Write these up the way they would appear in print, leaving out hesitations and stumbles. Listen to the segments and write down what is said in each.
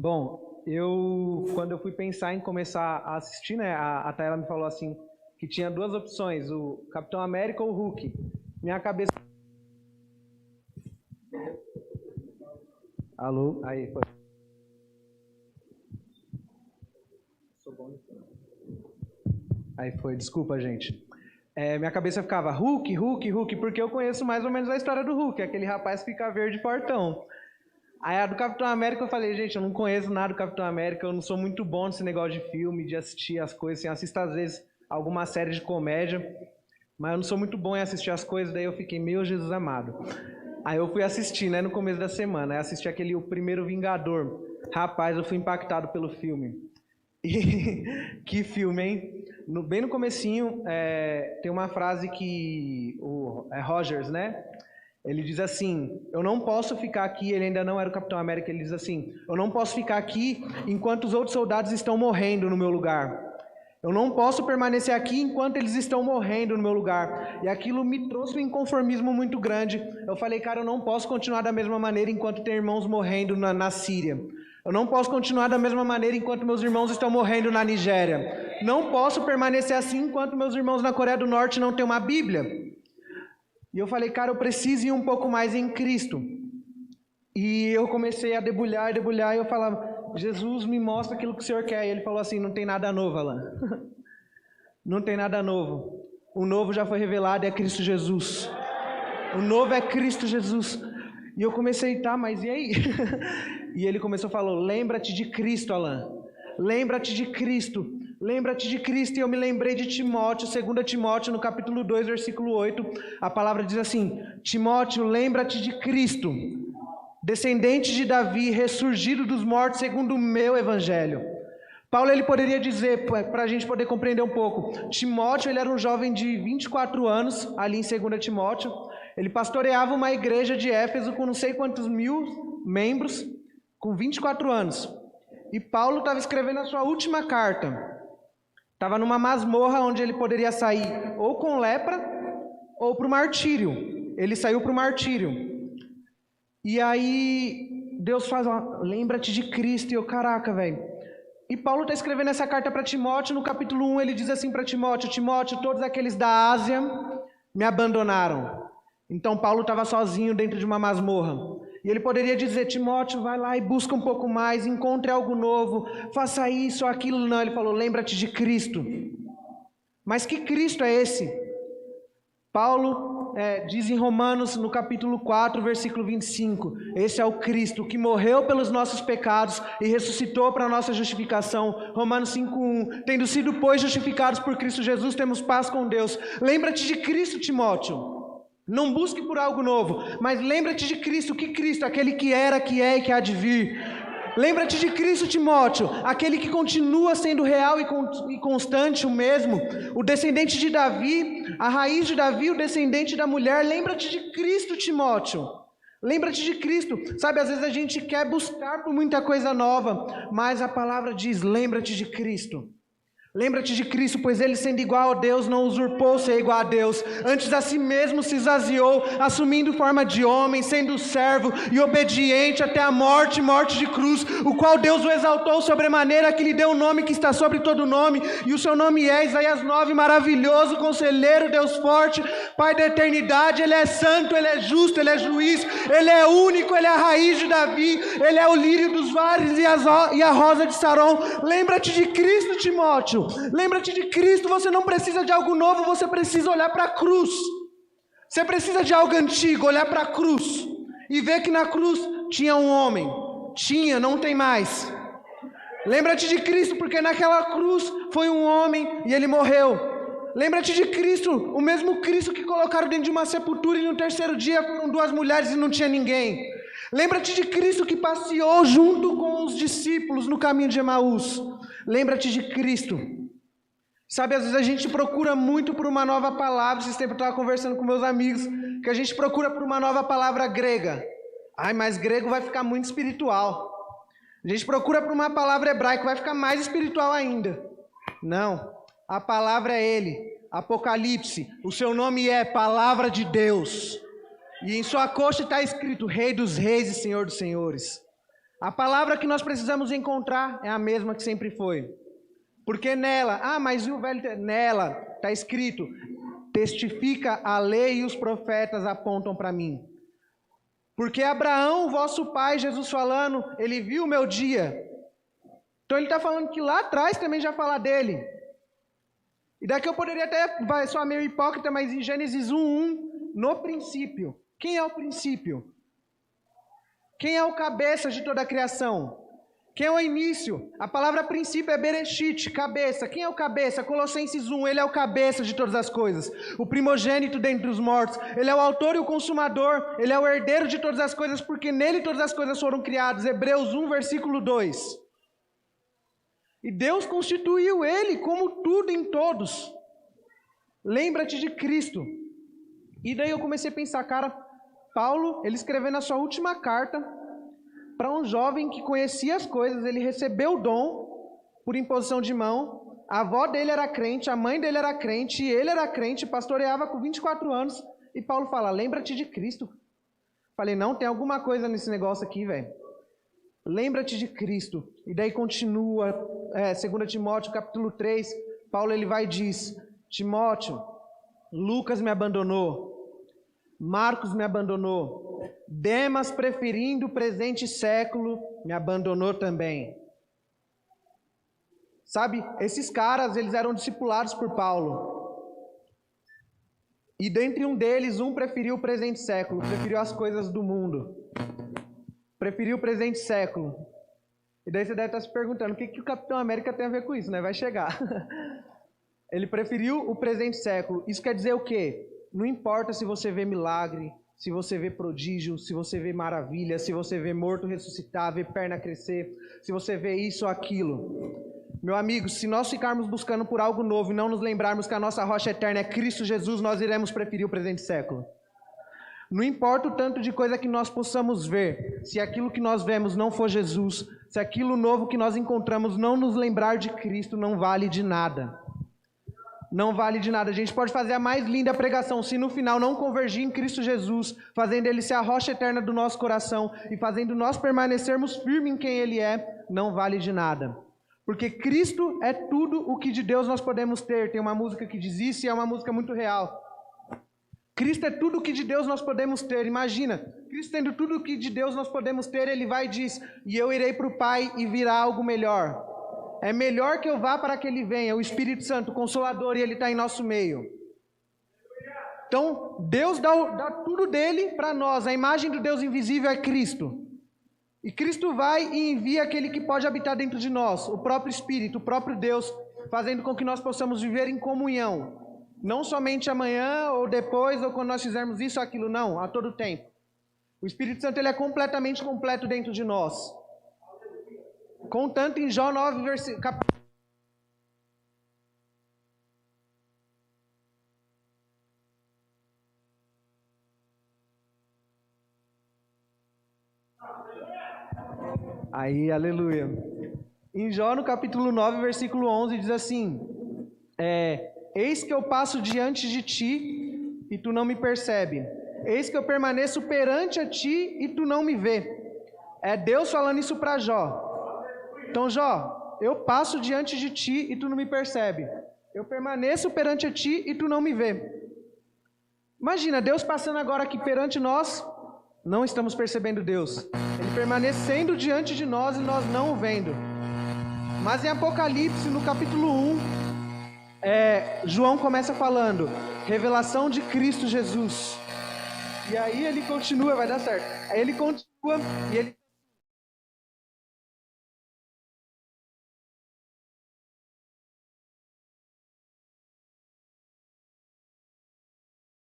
Bom, quando eu fui pensar em começar a assistir, né, a Tayla me falou assim, que tinha duas opções, o Capitão América ou o Hulk. Minha cabeça... Alô? Aí, foi. Aí foi, desculpa, gente. Minha cabeça ficava Hulk, Hulk, Hulk, porque eu conheço mais ou menos a história do Hulk, aquele rapaz que fica verde fortão. Aí a do Capitão América eu falei, gente, eu não conheço nada do Capitão América, eu não sou muito bom nesse negócio de filme, de assistir as coisas, assim, assisto às vezes alguma série de comédia, mas eu não sou muito bom em assistir as coisas, daí eu fiquei, meu Jesus amado. Aí eu fui assistir, né, no começo da semana, aí assisti o primeiro Vingador. Rapaz, eu fui impactado pelo filme. E que filme, hein? Bem no comecinho, tem uma frase que o Rogers, né? Ele diz assim, eu não posso ficar aqui, ele ainda não era o Capitão América, ele diz assim, eu não posso ficar aqui enquanto os outros soldados estão morrendo no meu lugar. Eu não posso permanecer aqui enquanto eles estão morrendo no meu lugar. E aquilo me trouxe um inconformismo muito grande. Eu falei, cara, eu não posso continuar da mesma maneira enquanto tem irmãos morrendo na Síria. Eu não posso continuar da mesma maneira enquanto meus irmãos estão morrendo na Nigéria. Não posso permanecer assim enquanto meus irmãos na Coreia do Norte não têm uma Bíblia. E eu falei, cara, eu preciso ir um pouco mais em Cristo. E eu comecei a debulhar, e eu falava, Jesus, me mostra aquilo que o Senhor quer. E ele falou assim, não tem nada novo, Alan. Não tem nada novo. O novo já foi revelado, é Cristo Jesus. O novo é Cristo Jesus. E eu comecei, tá, mas e aí? E ele começou a falar, lembra-te de Cristo, Alan. Lembra-te de Cristo. Lembra-te de Cristo. E eu me lembrei de Timóteo, 2 Timóteo, no capítulo 2, versículo 8. A palavra diz assim, Timóteo, lembra-te de Cristo, descendente de Davi, ressurgido dos mortos segundo o meu evangelho. Paulo, ele poderia dizer, para a gente poder compreender um pouco, Timóteo, ele era um jovem de 24 anos, ali em 2 Timóteo, ele pastoreava uma igreja de Éfeso com não sei quantos mil membros, com 24 anos. E Paulo estava escrevendo a sua última carta. Estava numa masmorra onde ele poderia sair ou com lepra ou para o martírio. Ele saiu para o martírio. E aí Deus faz, lembra-te de Cristo. E eu, caraca, velho. E Paulo está escrevendo essa carta para Timóteo. No capítulo 1 ele diz assim para Timóteo, Timóteo, todos aqueles da Ásia me abandonaram. Então Paulo estava sozinho dentro de uma masmorra. E ele poderia dizer, Timóteo, vai lá e busca um pouco mais, encontre algo novo, faça isso ou aquilo. Não, ele falou, lembra-te de Cristo. Mas que Cristo é esse? Paulo diz em Romanos, no capítulo 4, versículo 25, esse é o Cristo que morreu pelos nossos pecados e ressuscitou para a nossa justificação. Romanos 5:1, tendo sido, pois, justificados por Cristo Jesus, temos paz com Deus. Lembra-te de Cristo, Timóteo. Não busque por algo novo, mas lembra-te de Cristo. Que Cristo? Aquele que era, que é e que há de vir. Lembra-te de Cristo, Timóteo, aquele que continua sendo real e constante, o mesmo, o descendente de Davi, a raiz de Davi, o descendente da mulher. Lembra-te de Cristo, Timóteo. Lembra-te de Cristo. Sabe, às vezes a gente quer buscar por muita coisa nova, mas a palavra diz, lembra-te de Cristo. Lembra-te de Cristo, pois ele, sendo igual a Deus, não usurpou ser igual a Deus. Antes a si mesmo se esvaziou, assumindo forma de homem, sendo servo e obediente até a morte, morte de cruz, o qual Deus o exaltou sobremaneira, que lhe deu um nome que está sobre todo nome, e o seu nome é Isaías 9, maravilhoso, conselheiro, Deus forte, Pai da eternidade. Ele é santo, ele é justo, ele é juiz, ele é único, ele é a raiz de Davi, ele é o lírio dos vales e a rosa de Saron. Lembra-te de Cristo, Timóteo. Lembra-te de Cristo. Você não precisa de algo novo, você precisa olhar para a cruz. Você precisa de algo antigo, olhar para a cruz e ver que na cruz tinha um homem. Não tem mais. Lembra-te de Cristo, porque naquela cruz foi um homem e ele morreu. Lembra-te de Cristo, o mesmo Cristo que colocaram dentro de uma sepultura e no terceiro dia foram 2 mulheres e não tinha ninguém. Lembra-te de Cristo que passeou junto com os discípulos no caminho de Emaús. Lembra-te de Cristo. Sabe, às vezes a gente procura muito por uma nova palavra. Esse tempo eu estava conversando com meus amigos, que a gente procura por uma nova palavra grega. Ai, mas grego vai ficar muito espiritual. A gente procura por uma palavra hebraica, vai ficar mais espiritual ainda. Não, a palavra é Ele, Apocalipse. O seu nome é Palavra de Deus. E em sua coxa está escrito Rei dos Reis e Senhor dos Senhores. A palavra que nós precisamos encontrar é a mesma que sempre foi. Porque nela, mas e o velho? Nela está escrito, testifica a lei e os profetas apontam para mim. Porque Abraão, vosso pai, Jesus falando, ele viu o meu dia. Então ele está falando que lá atrás também já fala dele. E daqui eu poderia até, vai soar meio hipócrita, mas em Gênesis 1:1, no princípio. Quem é o princípio? Quem é o cabeça de toda a criação? Quem é o início? A palavra princípio é Bereshit, cabeça. Quem é o cabeça? Colossenses 1, ele é o cabeça de todas as coisas. O primogênito dentre os mortos. Ele é o autor e o consumador. Ele é o herdeiro de todas as coisas, porque nele todas as coisas foram criadas. Hebreus 1, versículo 2. E Deus constituiu ele como tudo em todos. Lembra-te de Cristo. E daí eu comecei a pensar, cara, Paulo, ele escrevendo a sua última carta para um jovem que conhecia as coisas, ele recebeu o dom por imposição de mão, a avó dele era crente, a mãe dele era crente, ele era crente, pastoreava com 24 anos, e Paulo fala, lembra-te de Cristo. Falei, não, tem alguma coisa nesse negócio aqui, velho. Lembra-te de Cristo. E daí continua, 2 Timóteo capítulo 3, Paulo ele vai e diz, Timóteo, Lucas me abandonou, Marcos me abandonou, Demas, preferindo o presente século, me abandonou também. Sabe, esses caras, eles eram discipulados por Paulo. E dentre um deles, um preferiu o presente século, preferiu as coisas do mundo. Preferiu o presente século. E daí você deve estar se perguntando, o que o Capitão América tem a ver com isso, né? Vai chegar. Ele preferiu o presente século. Isso quer dizer o quê? Não importa se você vê milagre, se você vê prodígio, se você vê maravilha, se você vê morto ressuscitar, vê perna crescer, se você vê isso ou aquilo. Meu amigo, se nós ficarmos buscando por algo novo e não nos lembrarmos que a nossa rocha eterna é Cristo Jesus, nós iremos preferir o presente século. Não importa o tanto de coisa que nós possamos ver, se aquilo que nós vemos não for Jesus, se aquilo novo que nós encontramos não nos lembrar de Cristo, não vale de nada. Não vale de nada. A gente pode fazer a mais linda pregação, se no final não convergir em Cristo Jesus, fazendo Ele ser a rocha eterna do nosso coração e fazendo nós permanecermos firmes em quem Ele é, não vale de nada. Porque Cristo é tudo o que de Deus nós podemos ter. Tem uma música que diz isso e é uma música muito real. Cristo é tudo o que de Deus nós podemos ter. Imagina, Cristo tendo tudo o que de Deus nós podemos ter, Ele vai e diz, e eu irei para o Pai e virá algo melhor. É melhor que eu vá para que Ele venha, o Espírito Santo, o Consolador, e Ele está em nosso meio. Então, Deus dá tudo dele para nós. A imagem do Deus invisível é Cristo. E Cristo vai e envia aquele que pode habitar dentro de nós, o próprio Espírito, o próprio Deus, fazendo com que nós possamos viver em comunhão. Não somente amanhã, ou depois, ou quando nós fizermos isso ou aquilo, não, a todo tempo. O Espírito Santo ele é completamente completo dentro de nós. Contanto em Jó 9, versículo... Aí, aleluia. Em Jó, no capítulo 9, versículo 11, diz assim, eis que eu passo diante de ti e tu não me percebe. Eis que eu permaneço perante a ti e tu não me vê. É Deus falando isso para Jó. Então, Jó, eu passo diante de ti e tu não me percebe. Eu permaneço perante a ti e tu não me vê. Imagina, Deus passando agora aqui perante nós, não estamos percebendo Deus. Ele permanecendo diante de nós e nós não o vendo. Mas em Apocalipse, no capítulo 1, João começa falando, revelação de Cristo Jesus. E aí ele continua, vai dar certo. Aí ele continua e ele...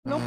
Não...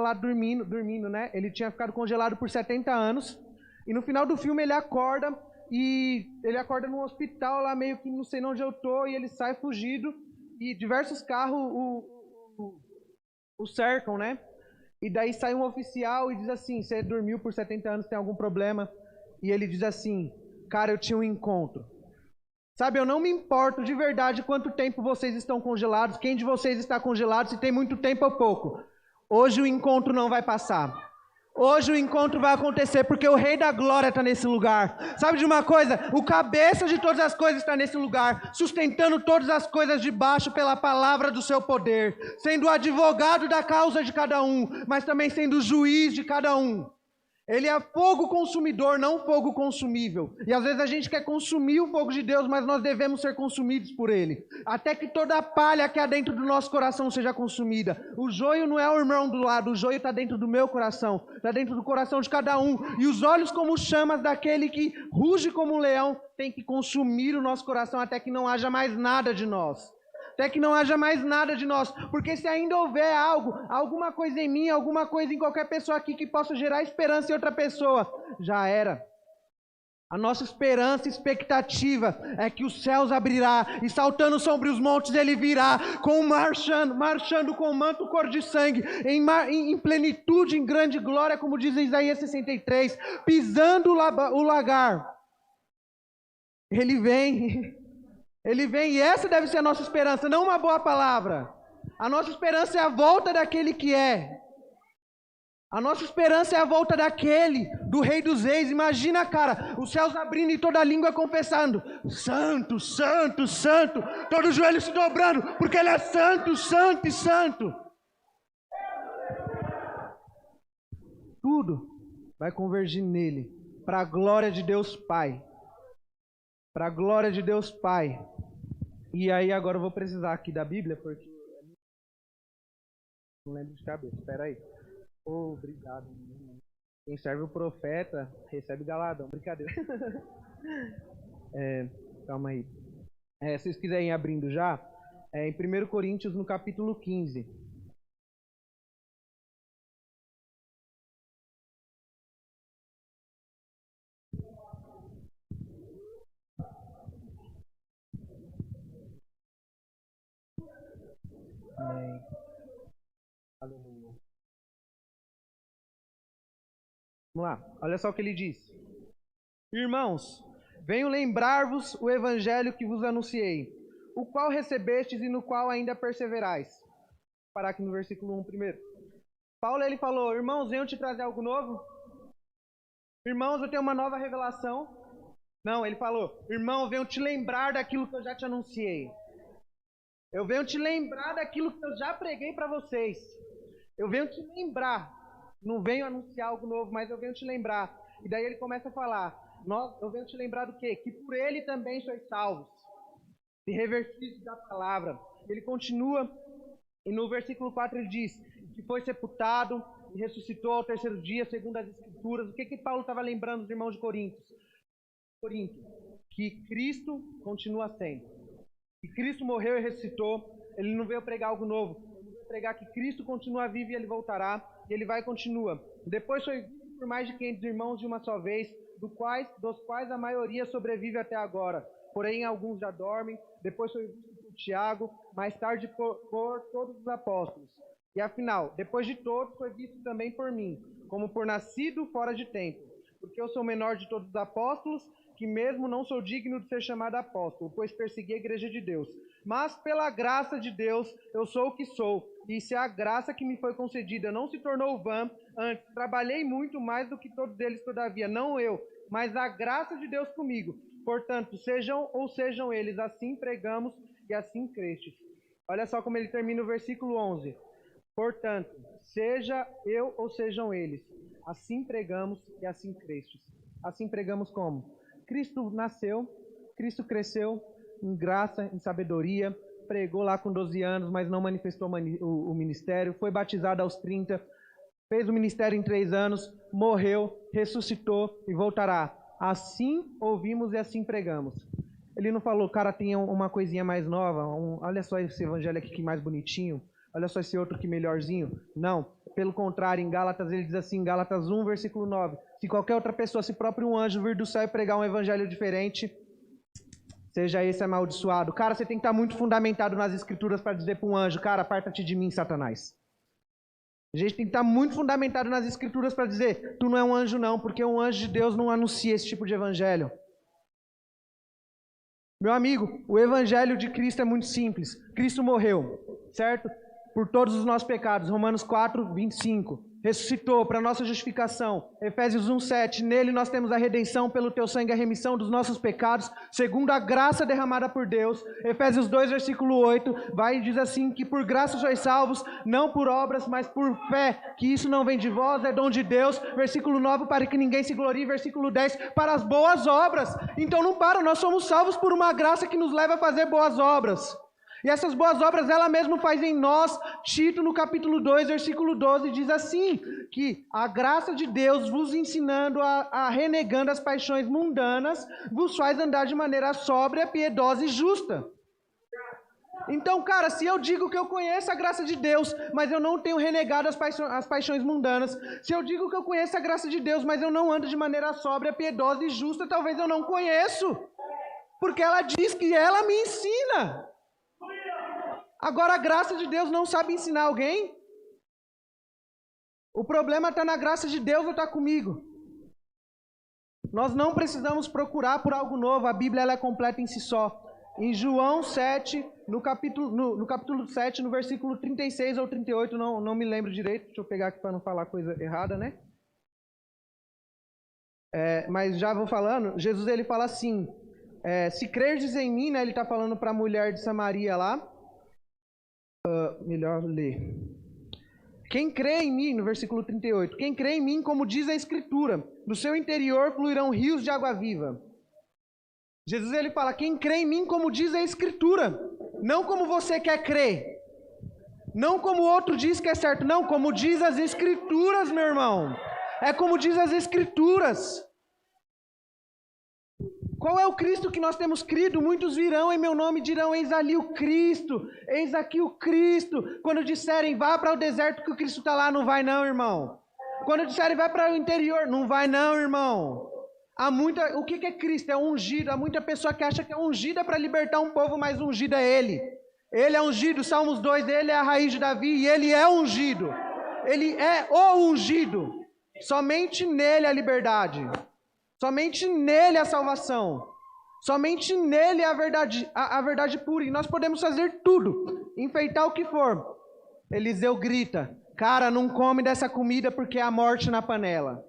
lá dormindo, né? Ele tinha ficado congelado por 70 anos. E no final do filme ele acorda num hospital lá, meio que não sei onde eu tô, e ele sai fugido. E diversos carros o cercam, né? E daí sai um oficial e diz assim: você dormiu por 70 anos, tem algum problema? E ele diz assim: cara, eu tinha um encontro. Sabe, eu não me importo de verdade quanto tempo vocês estão congelados, quem de vocês está congelado, se tem muito tempo ou pouco. Hoje o encontro não vai passar. Hoje o encontro vai acontecer porque o Rei da Glória está nesse lugar. Sabe de uma coisa? O cabeça de todas as coisas está nesse lugar, sustentando todas as coisas de baixo pela palavra do seu poder, sendo o advogado da causa de cada um, mas também sendo o juiz de cada um. Ele é fogo consumidor, não fogo consumível. E às vezes a gente quer consumir o fogo de Deus, mas nós devemos ser consumidos por Ele. Até que toda a palha que há dentro do nosso coração seja consumida. O joio não é o irmão do lado, o joio está dentro do meu coração, está dentro do coração de cada um. E os olhos como chamas daquele que ruge como um leão tem que consumir o nosso coração até que não haja mais nada de nós. Até que não haja mais nada de nós, porque se ainda houver algo, alguma coisa em mim, alguma coisa em qualquer pessoa aqui que possa gerar esperança em outra pessoa, já era. A nossa esperança e expectativa é que os céus abrirá e saltando sobre os montes ele virá, marchando com o manto cor de sangue, em plenitude, em grande glória, como diz Isaías 63, pisando o lagar. Ele vem. Ele vem e essa deve ser a nossa esperança, não uma boa palavra. A nossa esperança é a volta daquele que é. A nossa esperança é a volta daquele, do Rei dos Reis. Imagina, cara, os céus abrindo e toda a língua confessando: Santo, Santo, Santo. Todo joelho se dobrando, porque Ele é Santo, Santo e Santo. Tudo vai convergir nele, para a glória de Deus Pai. Para a glória de Deus Pai. E aí agora eu vou precisar aqui da Bíblia, porque não lembro de cabeça. Espera aí. Obrigado. Quem serve o profeta recebe galadão. Brincadeira. Calma aí. Se vocês quiserem ir abrindo já, em 1 Coríntios, no capítulo 15. Aleluia. Vamos lá, olha só o que ele diz. Irmãos, venho lembrar-vos o evangelho que vos anunciei, o qual recebestes e no qual ainda perseverais. Vou parar aqui no versículo 1 primeiro. Paulo, ele falou: irmãos, venho te trazer algo novo? Irmãos, eu tenho uma nova revelação? Não, ele falou: irmão, eu venho te lembrar daquilo que eu já te anunciei. Eu venho te lembrar daquilo que eu já preguei para vocês. Eu venho te lembrar. Não venho anunciar algo novo, mas eu venho te lembrar. E daí ele começa a falar: eu venho te lembrar do quê? Que por ele também sois salvos. Se revertistes da palavra. Ele continua, e no versículo 4 ele diz que foi sepultado e ressuscitou ao terceiro dia, segundo as Escrituras. O que Paulo estava lembrando dos irmãos de Corinto? Que Cristo continua sendo. Que Cristo morreu e ressuscitou. Ele não veio pregar algo novo. Ele veio pregar que Cristo continua vivo e Ele voltará. E Ele vai e continua. Depois foi visto por mais de 500 irmãos de uma só vez, dos quais a maioria sobrevive até agora. Porém, alguns já dormem. Depois foi visto por Tiago, mais tarde por todos os apóstolos. E afinal, depois de todos, foi visto também por mim, como por nascido fora de tempo. Porque eu sou o menor de todos os apóstolos, que mesmo não sou digno de ser chamado apóstolo, pois persegui a igreja de Deus. Mas pela graça de Deus, eu sou o que sou. E se a graça que me foi concedida não se tornou vã, antes trabalhei muito mais do que todos eles todavia, não eu, mas a graça de Deus comigo. Portanto, sejam eles, assim pregamos e assim crestes. Olha só como ele termina o versículo 11. Portanto, seja eu ou sejam eles, assim pregamos e assim crestes. Assim pregamos como? Cristo nasceu, Cristo cresceu em graça, em sabedoria, pregou lá com 12 anos, mas não manifestou o ministério, foi batizado aos 30, fez o ministério em 3 anos, morreu, ressuscitou e voltará. Assim ouvimos e assim pregamos. Ele não falou: cara, tem uma coisinha mais nova, olha só esse evangelho aqui que mais bonitinho, olha só esse outro que melhorzinho. Não, pelo contrário, em Gálatas ele diz assim, Gálatas 1, versículo 9, se qualquer outra pessoa, se próprio um anjo vir do céu e pregar um evangelho diferente, seja esse amaldiçoado. Cara, você tem que estar muito fundamentado nas escrituras para dizer para um anjo, cara, aparta-te de mim, Satanás. A gente tem que estar muito fundamentado nas escrituras para dizer, tu não é um anjo não, porque um anjo de Deus não anuncia esse tipo de evangelho. Meu amigo, o evangelho de Cristo é muito simples. Cristo morreu, certo? Por todos os nossos pecados. Romanos 4, 25. Ressuscitou para nossa justificação. Efésios 1, 7. Nele nós temos a redenção pelo teu sangue, a remissão dos nossos pecados, segundo a graça derramada por Deus. Efésios 2, versículo 8. Vai e diz assim, que por graça sois salvos, não por obras, mas por fé, que isso não vem de vós, é dom de Deus. Versículo 9, para que ninguém se glorie. Versículo 10, para as boas obras. Então não para, nós somos salvos por uma graça que nos leva a fazer boas obras. E essas boas obras ela mesma faz em nós. Tito, no capítulo 2, versículo 12, diz assim, que a graça de Deus vos ensinando a renegando as paixões mundanas, vos faz andar de maneira sóbria, piedosa e justa. Então, cara, se eu digo que eu conheço a graça de Deus, mas eu não tenho renegado as paixões mundanas, se eu digo que eu conheço a graça de Deus, mas eu não ando de maneira sóbria, piedosa e justa, talvez eu não conheço. Porque ela diz que ela me ensina. Agora a graça de Deus não sabe ensinar alguém? O problema está na graça de Deus ou está comigo? Nós não precisamos procurar por algo novo, a Bíblia ela é completa em si só. Em João 7, no capítulo 7, no versículo 36 ou 38, não me lembro direito, deixa eu pegar aqui para não falar coisa errada, né? Mas já vou falando, Jesus ele fala assim, se crerdes em mim, né, ele está falando para a mulher de Samaria lá, melhor ler. Quem crê em mim, no versículo 38, quem crê em mim, como diz a Escritura, do seu interior fluirão rios de água viva. Jesus ele fala, quem crê em mim, como diz a Escritura, não como você quer crer, não como o outro diz que é certo, não, como diz as Escrituras, meu irmão. É como diz as Escrituras. Qual é o Cristo que nós temos crido? Muitos virão em meu nome e dirão, eis ali o Cristo, eis aqui o Cristo. Quando disserem, vá para o deserto que o Cristo está lá, não vai não, irmão. Quando disserem, vai para o interior, não vai não, irmão. O que é Cristo? É ungido. Há muita pessoa que acha que é ungida para libertar um povo, mas ungido é Ele. Ele é ungido, Salmos 2, Ele é a raiz de Davi e Ele é ungido. Ele é o ungido. Somente nele a liberdade. Somente nele a salvação. Somente nele a verdade pura. E nós podemos fazer tudo. Enfeitar o que for. Eliseu grita, cara, não come dessa comida porque há morte na panela.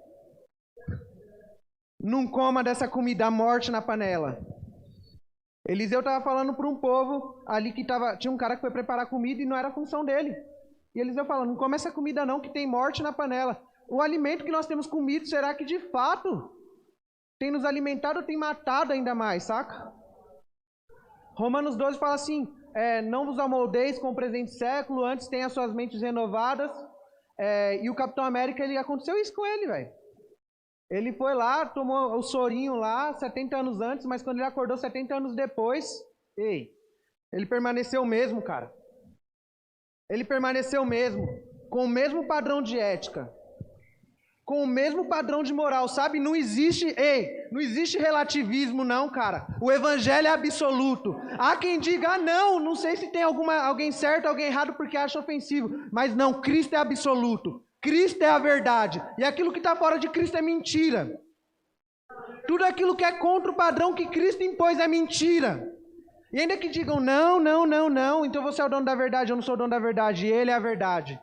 Não coma dessa comida, há morte na panela. Eliseu estava falando para um povo ali que tinha um cara que foi preparar comida e não era a função dele. E Eliseu falando, não come essa comida não que tem morte na panela. O alimento que nós temos comido, será que de fato tem nos alimentado ou tem matado ainda mais, saca? Romanos 12 fala assim, não vos amoldeis com o presente século, antes tenha suas mentes renovadas. E o Capitão América, aconteceu isso com ele, velho. Ele foi lá, tomou o sorinho lá, 70 anos antes, mas quando ele acordou 70 anos depois, ele permaneceu o mesmo, cara. Ele permaneceu o mesmo, com o mesmo padrão de ética. Com o mesmo padrão de moral, sabe? Não existe relativismo não, cara. O evangelho é absoluto. Há quem diga, não sei se tem alguém certo, alguém errado porque acha ofensivo. Mas não, Cristo é absoluto. Cristo é a verdade. E aquilo que está fora de Cristo é mentira. Tudo aquilo que é contra o padrão que Cristo impôs é mentira. E ainda que digam, não, então você é o dono da verdade, eu não sou o dono da verdade, Ele é a verdade.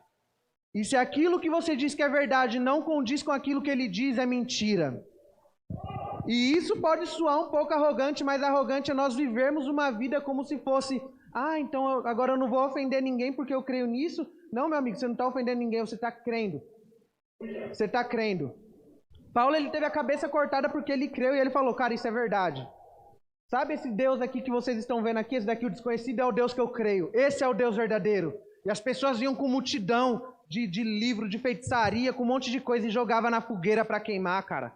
E se aquilo que você diz que é verdade não condiz com aquilo que ele diz, é mentira. E isso pode soar um pouco arrogante, mas arrogante é nós vivermos uma vida como se fosse, então agora eu não vou ofender ninguém porque eu creio nisso. Não, meu amigo, você não está ofendendo ninguém, você está crendo. Você está crendo. Paulo, ele teve a cabeça cortada porque ele creu e ele falou, cara, isso é verdade. Sabe esse Deus aqui que vocês estão vendo aqui, esse daqui, o desconhecido, é o Deus que eu creio. Esse é o Deus verdadeiro. E as pessoas vinham com multidão de livro, de feitiçaria, com um monte de coisa e jogava na fogueira para queimar, cara.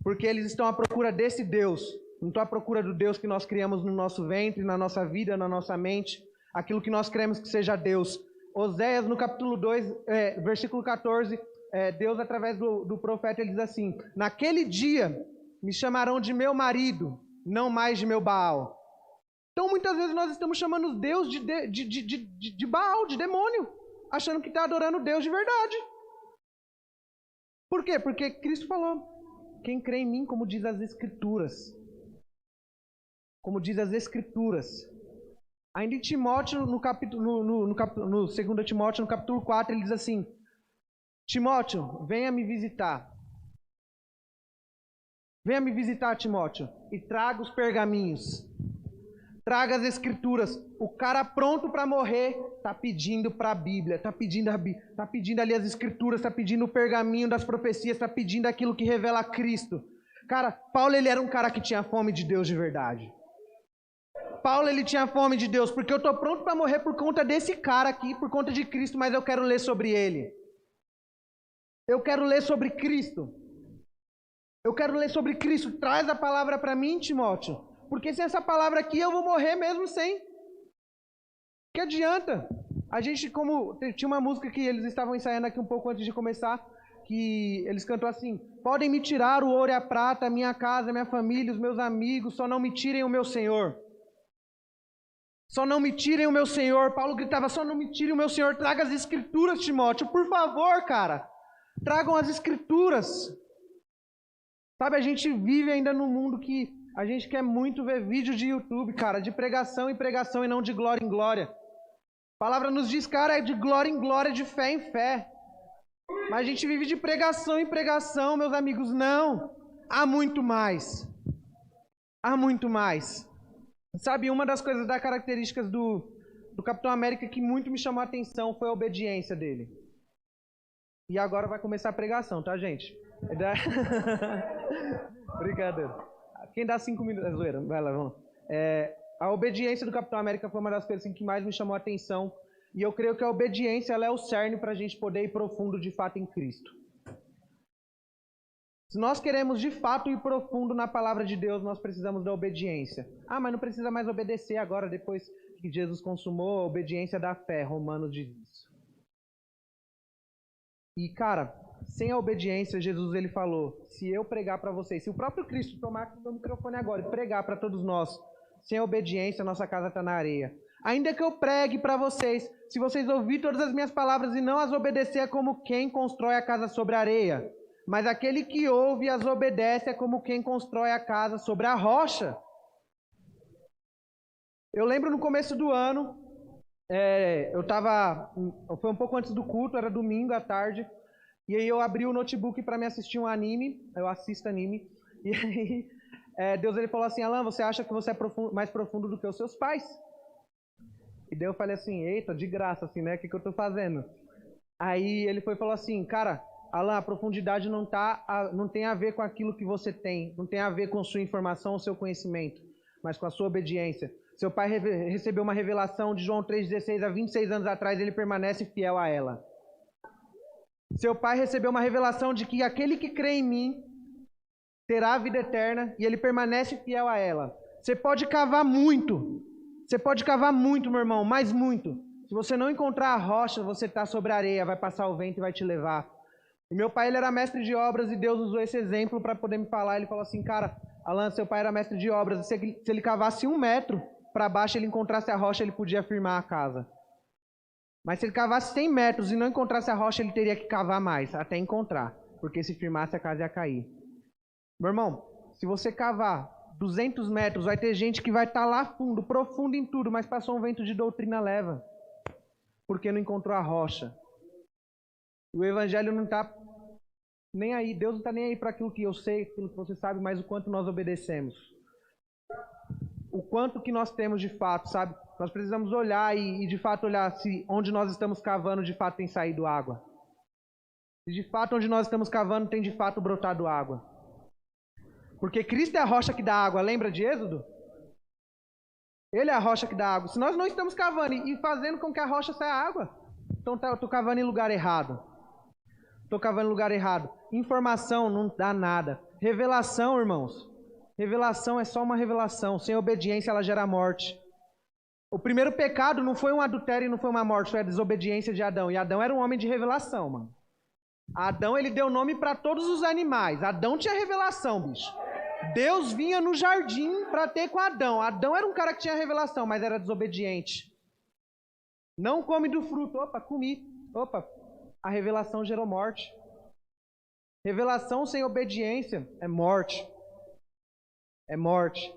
Porque eles estão à procura desse Deus. Não estão à procura do Deus que nós criamos no nosso ventre, na nossa vida, na nossa mente. Aquilo que nós queremos que seja Deus. Oséias, no capítulo 2, versículo 14, Deus, através do profeta, ele diz assim: naquele dia me chamarão de meu marido, não mais de meu Baal. Então, muitas vezes nós estamos chamando Deus de Baal, de demônio, achando que está adorando Deus de verdade. Por quê? Porque Cristo falou: quem crê em mim, como diz as Escrituras. Como diz as Escrituras. Ainda em Timóteo, no 2 Timóteo, no capítulo 4, ele diz assim: Timóteo, venha me visitar. Venha me visitar, Timóteo, e traga os pergaminhos. Traga as Escrituras. O cara pronto para morrer está pedindo para a Bíblia, está pedindo ali as Escrituras, está pedindo o pergaminho das profecias, está pedindo aquilo que revela Cristo. Cara, Paulo, ele era um cara que tinha fome de Deus de verdade. Paulo, ele tinha fome de Deus, porque eu estou pronto para morrer por conta desse cara aqui, por conta de Cristo, mas eu quero ler sobre ele. Eu quero ler sobre Cristo. Eu quero ler sobre Cristo. Traz a palavra para mim, Timóteo, porque sem essa palavra aqui eu vou morrer mesmo sem. Que adianta? A gente, como tinha uma música que eles estavam ensaiando aqui um pouco antes de começar, que eles cantam assim: podem me tirar o ouro e a prata, a minha casa, a minha família, os meus amigos, só não me tirem o meu Senhor. Só não me tirem o meu Senhor. Paulo gritava: só não me tirem o meu Senhor. Traga as Escrituras, Timóteo, por favor, cara. Tragam as Escrituras. Sabe, a gente vive ainda num mundo que a gente quer muito ver vídeo de YouTube, cara, de pregação em pregação e não de glória em glória. A palavra nos diz, cara, é de glória em glória, de fé em fé. Mas a gente vive de pregação em pregação, meus amigos. Não. Há muito mais. Há muito mais. Sabe, uma das coisas, das características do Capitão América que muito me chamou a atenção foi a obediência dele. E agora vai começar a pregação, tá, gente? Brincadeira. Quem dá 5 minutos? É zoeira. Vai lá, vamos. A obediência do Capitão América foi uma das coisas assim, que mais me chamou a atenção. E eu creio que a obediência, ela é o cerne para a gente poder ir profundo de fato em Cristo. Se nós queremos de fato ir profundo na palavra de Deus, nós precisamos da obediência. Ah, mas não precisa mais obedecer agora, depois que Jesus consumou a obediência da fé. Romanos diz isso. E, cara, sem a obediência, Jesus, ele falou: se eu pregar para vocês, se o próprio Cristo tomar o microfone agora e pregar para todos nós, sem a obediência, nossa casa está na areia. Ainda que eu pregue para vocês, se vocês ouvirem todas as minhas palavras e não as obedecer, é como quem constrói a casa sobre a areia. Mas aquele que ouve e as obedece é como quem constrói a casa sobre a rocha. Eu lembro no começo do ano, foi um pouco antes do culto, era domingo à tarde, e aí eu abri o notebook para me assistir um anime, eu assisto anime, e aí Deus, ele falou assim: Alan, você acha que você é mais profundo do que os seus pais? E daí eu falei assim: eita, de graça, assim, né? O que eu tô fazendo? Aí ele falou assim: cara, Alan, a profundidade não tem a ver com aquilo que você tem, não tem a ver com sua informação ou seu conhecimento, mas com a sua obediência. Seu pai recebeu uma revelação de João 3,16 há 26 anos atrás, ele permanece fiel a ela. Seu pai recebeu uma revelação de que aquele que crê em mim terá a vida eterna e ele permanece fiel a ela. Você pode cavar muito, meu irmão, mas muito. Se você não encontrar a rocha, você está sobre a areia, vai passar o vento e vai te levar. E meu pai, ele era mestre de obras e Deus usou esse exemplo para poder me falar. Ele falou assim: cara, Alan, seu pai era mestre de obras, se ele cavasse 1 metro para baixo, ele encontrasse a rocha, ele podia firmar a casa. Mas se ele cavasse 100 metros e não encontrasse a rocha, ele teria que cavar mais, até encontrar. Porque se firmasse, a casa ia cair. Meu irmão, se você cavar 200 metros, vai ter gente que vai estar lá fundo, profundo em tudo, mas passou um vento de doutrina, leva. Porque não encontrou a rocha. O evangelho não está nem aí. Deus não está nem aí para aquilo que eu sei, aquilo que você sabe, mas o quanto nós obedecemos. O quanto que nós temos de fato, sabe? Nós precisamos olhar e de fato olhar se onde nós estamos cavando de fato tem saído água. Se de fato onde nós estamos cavando tem de fato brotado água. Porque Cristo é a rocha que dá água, lembra de Êxodo? Ele é a rocha que dá água. Se nós não estamos cavando e fazendo com que a rocha saia água, então eu estou cavando em lugar errado. Estou cavando em lugar errado. Informação não dá nada. Revelação, irmãos. Revelação é só uma revelação. Sem obediência ela gera morte. O primeiro pecado não foi um adultério e não foi uma morte, foi a desobediência de Adão. E Adão era um homem de revelação, mano. Adão, ele deu nome para todos os animais. Adão tinha revelação, bicho. Deus vinha no jardim para ter com Adão. Adão era um cara que tinha revelação, mas era desobediente. Não come do fruto. Opa, comi. Opa, a revelação gerou morte. Revelação sem obediência é morte. É morte.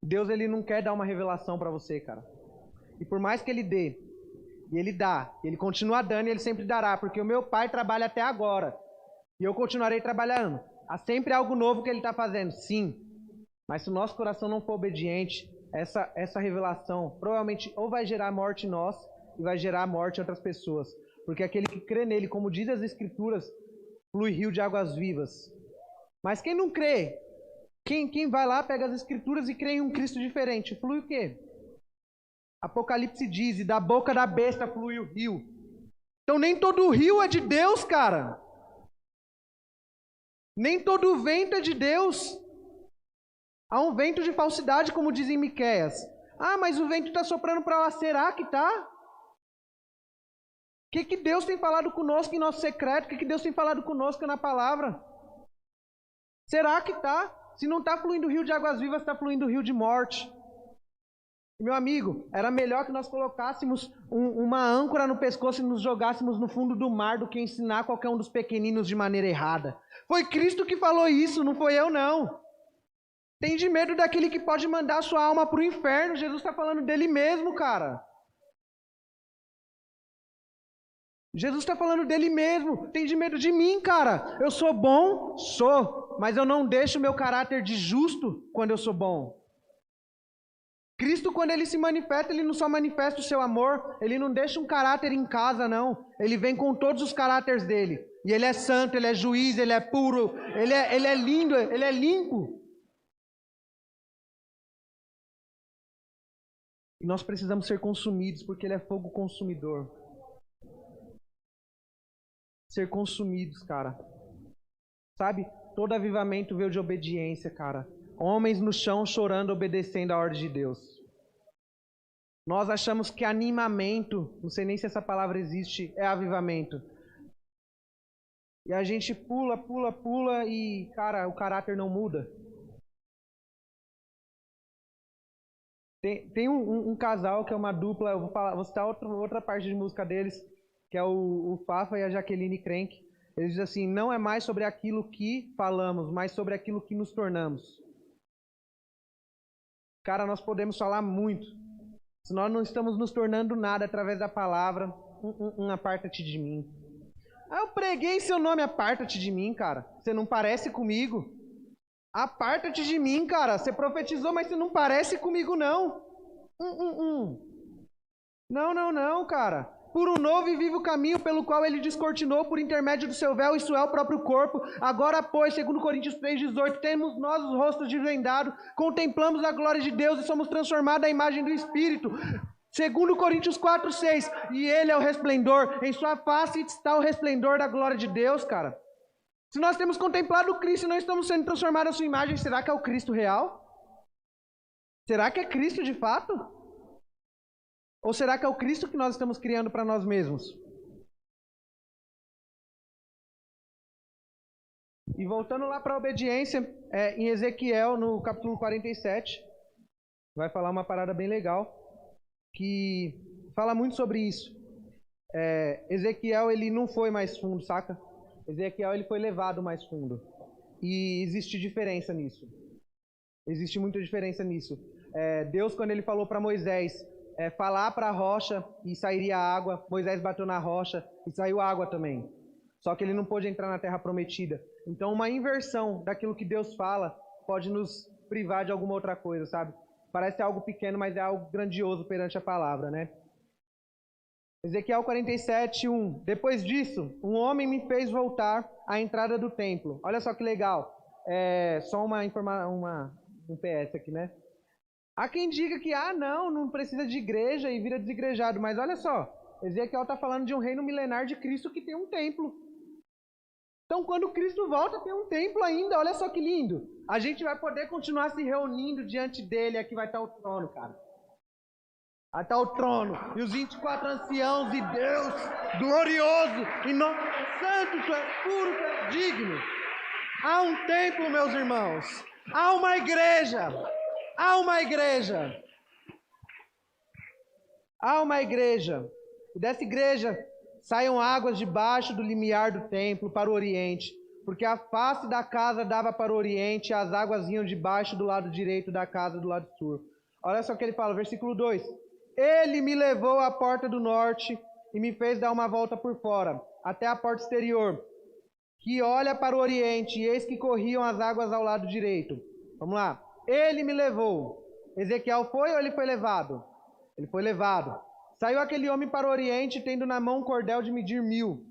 Deus, ele não quer dar uma revelação para você, cara. E por mais que ele dê, e ele dá, ele continua dando e ele sempre dará, porque o meu pai trabalha até agora. E eu continuarei trabalhando. Há sempre algo novo que ele está fazendo, sim. Mas se o nosso coração não for obediente, essa revelação provavelmente ou vai gerar morte em nós, e vai gerar morte em outras pessoas. Porque aquele que crê nele, como diz as Escrituras, flui rio de águas vivas. Mas quem não crê, quem vai lá, pega as Escrituras e crê em um Cristo diferente, flui o quê? Apocalipse diz, e da boca da besta flui o rio. Então nem todo rio é de Deus, cara. Nem todo vento é de Deus. Há um vento de falsidade, como diz em Miqueias. Ah, mas o vento está soprando para lá. Será que está? O que Deus tem falado conosco em nosso secreto? O que Deus tem falado conosco na palavra? Será que está? Se não está fluindo rio de águas vivas, está fluindo rio de morte. Meu amigo, era melhor que nós colocássemos uma âncora no pescoço e nos jogássemos no fundo do mar do que ensinar qualquer um dos pequeninos de maneira errada. Foi Cristo que falou isso, não foi eu não. Tem de medo daquele que pode mandar sua alma para o inferno. Jesus está falando dele mesmo, cara. Jesus está falando dele mesmo. Tem de medo de mim, cara. Eu sou bom? Sou. Mas eu não deixo meu caráter de justo quando eu sou bom. Cristo, quando ele se manifesta, ele não só manifesta o seu amor, ele não deixa um caráter em casa, não. Ele vem com todos os caráteres dele. E ele é santo, ele é juiz, ele é puro, ele é lindo, ele é limpo. E nós precisamos ser consumidos, porque ele é fogo consumidor. Ser consumidos, cara. Sabe? Todo avivamento veio de obediência, cara. Homens no chão chorando, obedecendo a ordem de Deus. Nós achamos que animamento, não sei nem se essa palavra existe, é avivamento. E a gente pula e, cara, o caráter não muda. Tem um casal que é uma dupla, eu vou citar outra parte de música deles, que é o Fafa e a Jaqueline Crank. Eles dizem assim, não é mais sobre aquilo que falamos, mas sobre aquilo que nos tornamos. Cara, nós podemos falar muito. Se nós não estamos nos tornando nada através da palavra, aparta-te de mim. Ah, eu preguei seu nome, aparta-te de mim, cara. Você não parece comigo. Aparta-te de mim, cara. Você profetizou, mas você não parece comigo, não. Não, cara. Por um novo e vivo caminho pelo qual ele descortinou por intermédio do seu véu, isso é o próprio corpo. Agora, pois, segundo Coríntios 3,18, temos nós os rostos desvendados, contemplamos a glória de Deus e somos transformados à imagem do Espírito. Segundo Coríntios 4,6, e ele é o resplendor, em sua face está o resplendor da glória de Deus, cara. Se nós temos contemplado o Cristo e não estamos sendo transformados à sua imagem, será que é o Cristo real? Será que é Cristo de fato? Ou será que é o Cristo que nós estamos criando para nós mesmos? E voltando lá para a obediência, em Ezequiel, no capítulo 47, vai falar uma parada bem legal, que fala muito sobre isso. Ezequiel, ele não foi mais fundo, saca? Ezequiel, ele foi levado mais fundo. E existe diferença nisso. Existe muita diferença nisso. Deus, quando ele falou para Moisés falar para a rocha e sairia água, Moisés bateu na rocha e saiu água também. Só que ele não pôde entrar na terra prometida. Então, uma inversão daquilo que Deus fala pode nos privar de alguma outra coisa, sabe? Parece algo pequeno, mas é algo grandioso perante a palavra, né? Ezequiel 47:1. Depois disso, um homem me fez voltar à entrada do templo. Olha só que legal. Só um PS aqui, né? Há quem diga que, não precisa de igreja e vira desigrejado. Mas olha só, Ezequiel está falando de um reino milenar de Cristo que tem um templo. Então, quando Cristo volta, tem um templo ainda. Olha só que lindo. A gente vai poder continuar se reunindo diante dele. Aqui vai estar o trono, cara. Aí está o trono, e os 24 anciãos, e Deus, glorioso, santo, tu és puro, tu és digno. Há um templo, meus irmãos, há uma igreja, há uma igreja, há uma igreja, e dessa igreja saiam águas debaixo do limiar do templo para o oriente, porque a face da casa dava para o oriente, e as águas iam debaixo do lado direito da casa do lado sul. Olha só o que ele fala, versículo 2. Ele me levou à porta do norte e me fez dar uma volta por fora, até a porta exterior, que olha para o oriente, e eis que corriam as águas ao lado direito. Vamos lá. Ele me levou. Ezequiel foi ou ele foi levado? Ele foi levado. Saiu aquele homem para o oriente, tendo na mão um cordel de medir 1000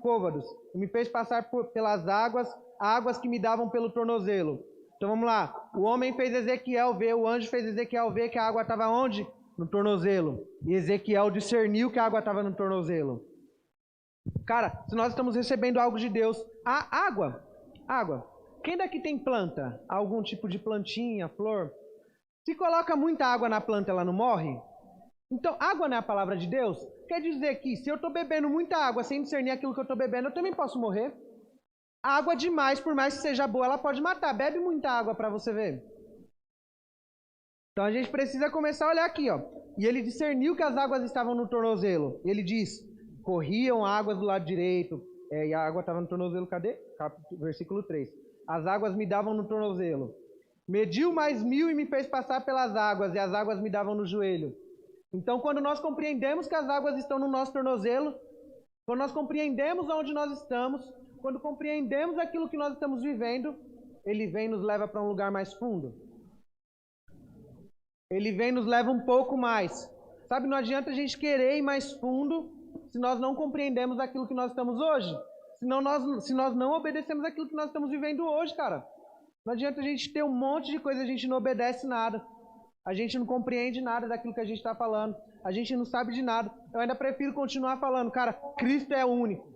côvados, e me fez passar pelas águas que me davam pelo tornozelo. Então vamos lá. O homem fez Ezequiel ver, o anjo fez Ezequiel ver que a água estava onde? No tornozelo. E Ezequiel discerniu que a água estava no tornozelo. Cara, se nós estamos recebendo algo de Deus, água. Quem daqui tem planta? Algum tipo de plantinha, flor? Se coloca muita água na planta, ela não morre? Então, água não é a palavra de Deus? Quer dizer que se eu estou bebendo muita água sem discernir aquilo que eu estou bebendo, eu também posso morrer? Água demais, por mais que seja boa, ela pode matar. Bebe muita água para você ver. Então a gente precisa começar a olhar aqui, ó. E ele discerniu que as águas estavam no tornozelo. Ele diz, corriam águas do lado direito. E a água estava no tornozelo, cadê? Versículo 3. As águas me davam no tornozelo. Mediu mais 1000 e me fez passar pelas águas, e as águas me davam no joelho. Então, quando nós compreendemos que as águas estão no nosso tornozelo, quando nós compreendemos onde nós estamos, quando compreendemos aquilo que nós estamos vivendo, ele vem e nos leva para um lugar mais fundo. Ele vem e nos leva um pouco mais. Sabe, não adianta a gente querer ir mais fundo se nós não compreendemos aquilo que nós estamos hoje. Se nós não obedecemos aquilo que nós estamos vivendo hoje, cara. Não adianta a gente ter um monte de coisa, a gente não obedece nada. A gente não compreende nada daquilo que a gente está falando. A gente não sabe de nada. Eu ainda prefiro continuar falando, cara, Cristo é único.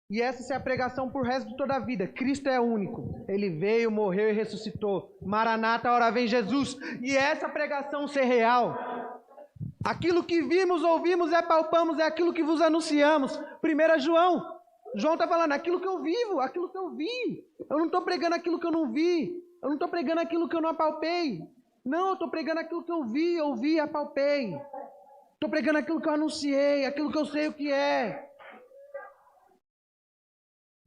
E essa é a pregação por resto de toda a vida. Cristo é único. Ele veio, morreu e ressuscitou. Maranata, ora vem Jesus. E essa pregação ser real. Aquilo que vimos, ouvimos e apalpamos é aquilo que vos anunciamos. 1 João. João está falando, aquilo que eu vivo, aquilo que eu vi. Eu não estou pregando aquilo que eu não vi. Eu não estou pregando aquilo que eu não apalpei. Não, eu estou pregando aquilo que eu vi, ouvi e apalpei. Estou pregando aquilo que eu anunciei, aquilo que eu sei o que é.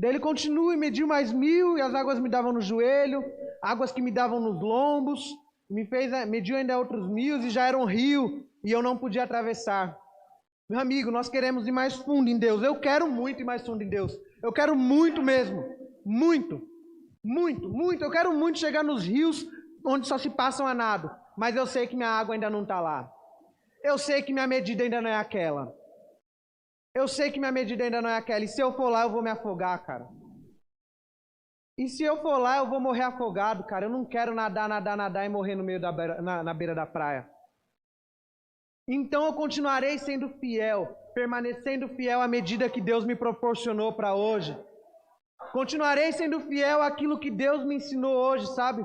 Daí ele continua e mediu mais 1000 e as águas me davam no joelho, águas que me davam nos lombos, mediu ainda outros 1000 e já era um rio e eu não podia atravessar. Meu amigo, nós queremos ir mais fundo em Deus. Eu quero muito ir mais fundo em Deus. Eu quero muito mesmo. Muito. Muito, muito. Eu quero muito chegar nos rios onde só se passam a nado. Mas eu sei que minha água ainda não está lá. Eu sei que minha medida ainda não é aquela. Eu sei que minha medida ainda não é aquela. E se eu for lá, eu vou me afogar, cara. E se eu for lá, eu vou morrer afogado, cara. Eu não quero nadar e morrer no meio na beira da praia. Então eu continuarei sendo fiel, permanecendo fiel à medida que Deus me proporcionou para hoje. Continuarei sendo fiel àquilo que Deus me ensinou hoje, sabe?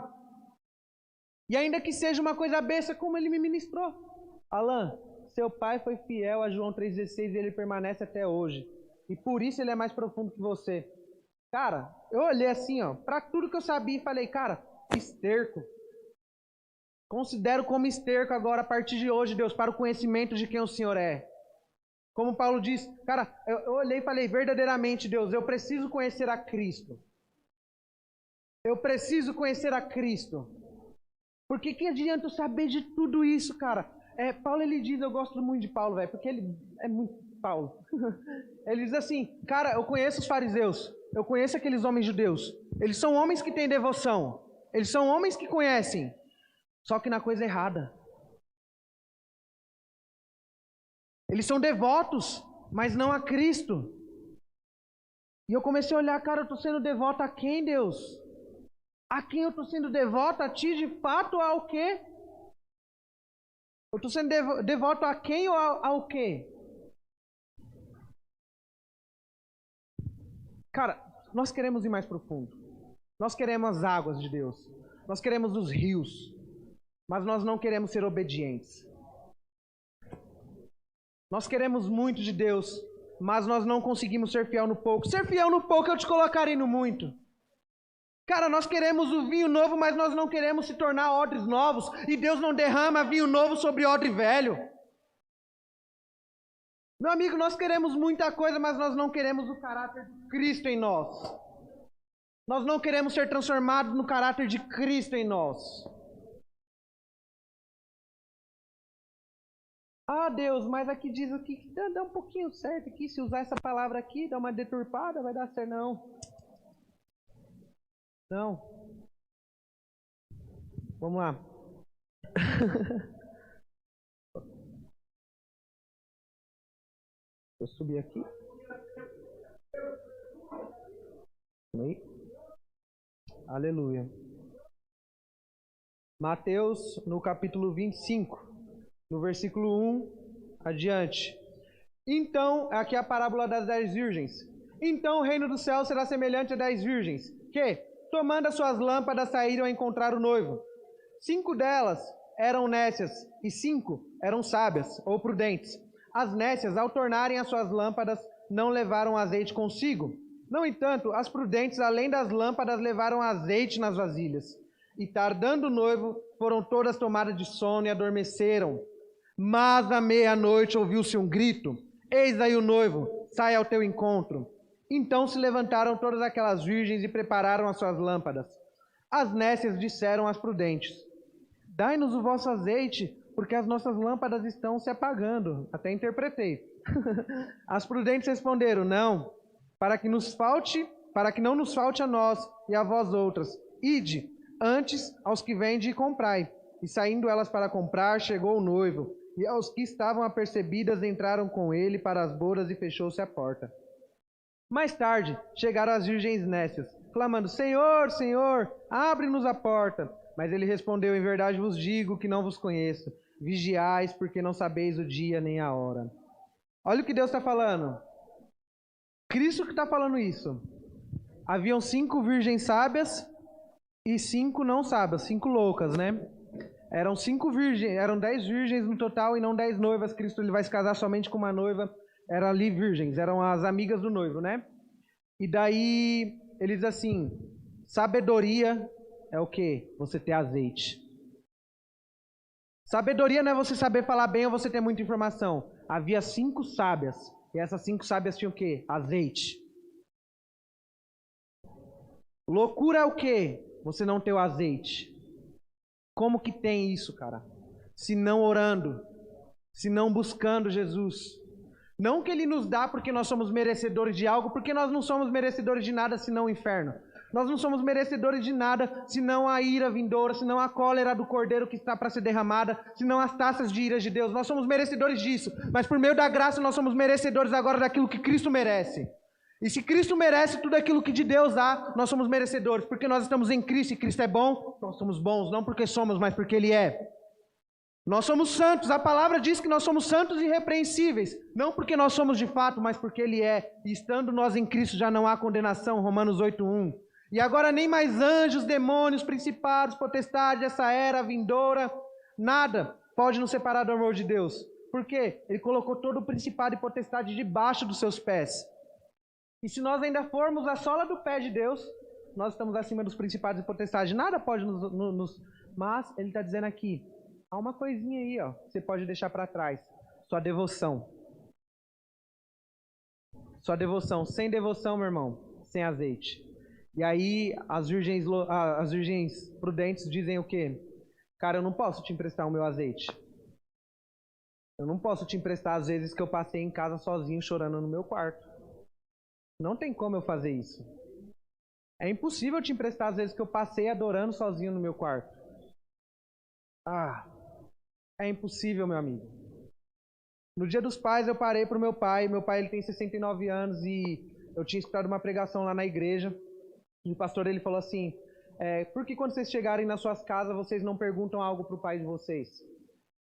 E ainda que seja uma coisa besta, como ele me ministrou. Alan, seu pai foi fiel a João 3,16 e ele permanece até hoje. E por isso ele é mais profundo que você. Cara, eu olhei assim, ó, para tudo que eu sabia e falei, cara, esterco. Considero como esterco agora, a partir de hoje, Deus, para o conhecimento de quem o Senhor é. Como Paulo diz, cara, eu olhei e falei, verdadeiramente, Deus, eu preciso conhecer a Cristo. Eu preciso conhecer a Cristo. Porque que adianta eu saber de tudo isso, cara? Paulo, ele diz, eu gosto muito de Paulo, velho, porque ele é muito Paulo. Ele diz assim, cara, eu conheço os fariseus, eu conheço aqueles homens judeus. Eles são homens que têm devoção. Eles são homens que conhecem. Só que na coisa errada. Eles são devotos, mas não a Cristo. E eu comecei a olhar, cara, eu estou sendo devoto a quem, Deus? A quem eu estou sendo devoto? A ti, de fato, ao quê? Eu estou sendo devoto a quem ou ao quê? Cara, nós queremos ir mais profundo. Nós queremos as águas de Deus. Nós queremos os rios. Mas nós não queremos ser obedientes. Nós queremos muito de Deus, mas nós não conseguimos ser fiel no pouco. Ser fiel no pouco, eu te colocarei no muito. Cara, nós queremos o vinho novo, mas nós não queremos se tornar odres novos. E Deus não derrama vinho novo sobre odre velho. Meu amigo, nós queremos muita coisa, mas nós não queremos o caráter de Cristo em nós. Nós não queremos ser transformados no caráter de Cristo em nós. Ah, Deus, mas aqui diz o que dá um pouquinho certo aqui. Se usar essa palavra aqui, dá uma deturpada, vai dar certo. Não. Não. Vamos lá. Eu subi aqui. Aleluia. Mateus, no capítulo 25. No versículo 1 adiante. Então, aqui é a parábola das 10 virgens. Então o reino do céu será semelhante a 10 virgens, que, tomando as suas lâmpadas, saíram a encontrar o noivo. 5 delas eram nécias, e 5 eram sábias, ou prudentes. As nécias, ao tornarem as suas lâmpadas, não levaram azeite consigo. No entanto, as prudentes, além das lâmpadas, levaram azeite nas vasilhas. E tardando o noivo, foram todas tomadas de sono e adormeceram. Mas à meia-noite ouviu-se um grito: eis aí o noivo, sai ao teu encontro. Então se levantaram todas aquelas virgens e prepararam as suas lâmpadas. As nécias disseram às prudentes: dai-nos o vosso azeite, porque as nossas lâmpadas estão se apagando. Até interpretei. As prudentes responderam: não, para que não nos falte a nós e a vós outras. Ide, antes aos que vendem e comprai. E saindo elas para comprar, chegou o noivo. E aos que estavam apercebidas entraram com ele para as bodas e fechou-se a porta. Mais tarde chegaram as virgens nécias, clamando: Senhor, Senhor, abre-nos a porta. Mas ele respondeu: em verdade vos digo que não vos conheço. Vigiais, porque não sabeis o dia nem a hora. Olha o que Deus está falando. Cristo que está falando isso. Haviam 5 virgens sábias e 5 não sábias, 5 loucas, né? Eram 5 virgens, eram 10 virgens no total e não 10 noivas. Cristo ele vai se casar somente com uma noiva. Eram ali virgens, eram as amigas do noivo, né? E daí ele diz assim: sabedoria é o quê? Você ter azeite. Sabedoria não é você saber falar bem ou você ter muita informação. Havia 5 sábias. E essas 5 sábias tinham o quê? Azeite. Loucura é o quê? Você não ter o azeite. Como que tem isso, cara? Se não orando, se não buscando Jesus. Não que Ele nos dá porque nós somos merecedores de algo, porque nós não somos merecedores de nada senão o inferno. Nós não somos merecedores de nada senão a ira vindoura, senão a cólera do cordeiro que está para ser derramada, senão as taças de ira de Deus. Nós somos merecedores disso, mas por meio da graça nós somos merecedores agora daquilo que Cristo merece. E se Cristo merece tudo aquilo que de Deus há, nós somos merecedores, porque nós estamos em Cristo e Cristo é bom, nós somos bons, não porque somos, mas porque Ele é. Nós somos santos, a palavra diz que nós somos santos e irrepreensíveis, não porque nós somos de fato, mas porque Ele é. E estando nós em Cristo já não há condenação, Romanos 8:1. E agora nem mais anjos, demônios, principados, potestades, essa era vindoura, nada pode nos separar do amor de Deus. Por quê? Ele colocou todo o principado e potestade debaixo dos seus pés. E se nós ainda formos a sola do pé de Deus, nós estamos acima dos principados e potestades. Nada pode nos... Mas ele está dizendo aqui, há uma coisinha aí, ó, que você pode deixar para trás. Sua devoção. Sua devoção. Sem devoção, meu irmão, sem azeite. E aí as virgens prudentes dizem o quê? Cara, eu não posso te emprestar o meu azeite. Eu não posso te emprestar as vezes que eu passei em casa sozinho chorando no meu quarto. Não tem como eu fazer isso. É impossível te emprestar as vezes que eu passei adorando sozinho no meu quarto. É impossível, meu amigo. No Dia dos Pais eu parei para o meu pai. Meu pai ele tem 69 anos e eu tinha escutado uma pregação lá na igreja. E o pastor ele falou assim, por que quando vocês chegarem nas suas casas vocês não perguntam algo para o pai de vocês?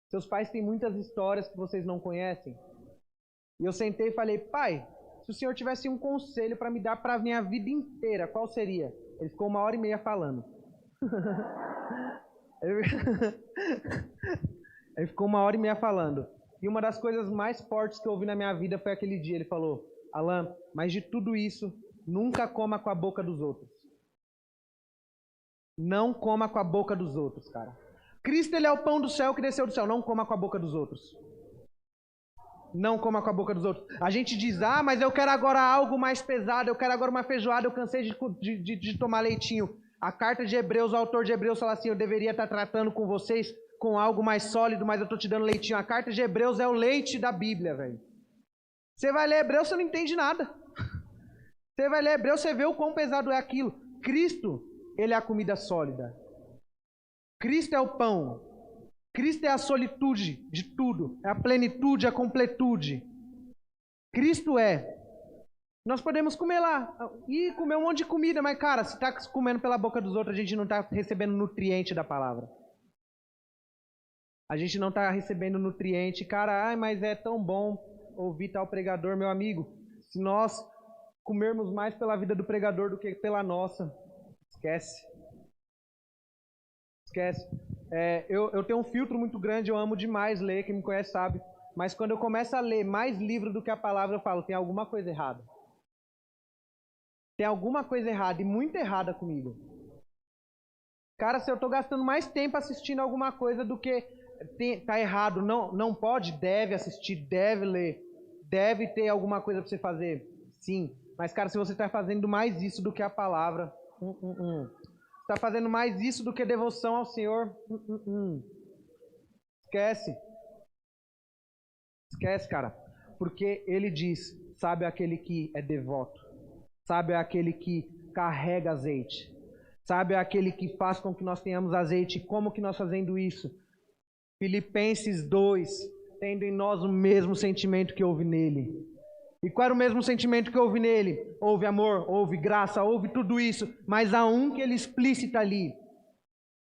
Seus pais têm muitas histórias que vocês não conhecem. E eu sentei e falei: pai, se o senhor tivesse um conselho para me dar para a minha vida inteira, qual seria? Ele ficou 1h30 falando. Ele ficou 1h30 falando. E uma das coisas mais fortes que eu ouvi na minha vida foi aquele dia. Ele falou, Alan, mas de tudo isso, nunca coma com a boca dos outros. Não coma com a boca dos outros, cara. Cristo, ele é o pão do céu que desceu do céu. Não coma com a boca dos outros. Não coma com a boca dos outros. A gente diz, mas eu quero agora algo mais pesado, eu quero agora uma feijoada, eu cansei de tomar leitinho. A carta de Hebreus, o autor de Hebreus fala assim, eu deveria estar tratando com vocês com algo mais sólido, mas eu estou te dando leitinho. A carta de Hebreus é o leite da Bíblia, velho. Você vai ler Hebreus, você não entende nada. Você vai ler Hebreus, você vê o quão pesado é aquilo. Cristo, ele é a comida sólida. Cristo é o pão. Cristo é a solitude de tudo. É a plenitude, a completude. Cristo é. Nós podemos comer lá. E comer um monte de comida, mas cara, se está comendo pela boca dos outros, a gente não está recebendo nutriente da palavra. A gente não está recebendo nutriente. Cara, mas é tão bom ouvir tal pregador, meu amigo. Se nós comermos mais pela vida do pregador do que pela nossa, esquece. Esquece. Eu tenho um filtro muito grande, eu amo demais ler, quem me conhece sabe. Mas quando eu começo a ler mais livro do que a palavra, eu falo, tem alguma coisa errada. Tem alguma coisa errada, e muito errada comigo. Cara, se eu estou gastando mais tempo assistindo alguma coisa do que tá errado, não pode, deve assistir, deve ler, deve ter alguma coisa para você fazer, sim. Mas, cara, se você está fazendo mais isso do que a palavra, está fazendo mais isso do que devoção ao Senhor, esquece. Esquece, cara. Porque ele diz, sabe aquele que é devoto, sabe aquele que carrega azeite, sabe aquele que faz com que nós tenhamos azeite. Como que nós fazendo isso? Filipenses 2, tendo em nós o mesmo sentimento que houve nele. E qual era o mesmo sentimento que houve nele? Houve amor, houve graça, houve tudo isso. Mas há um que ele explicita ali.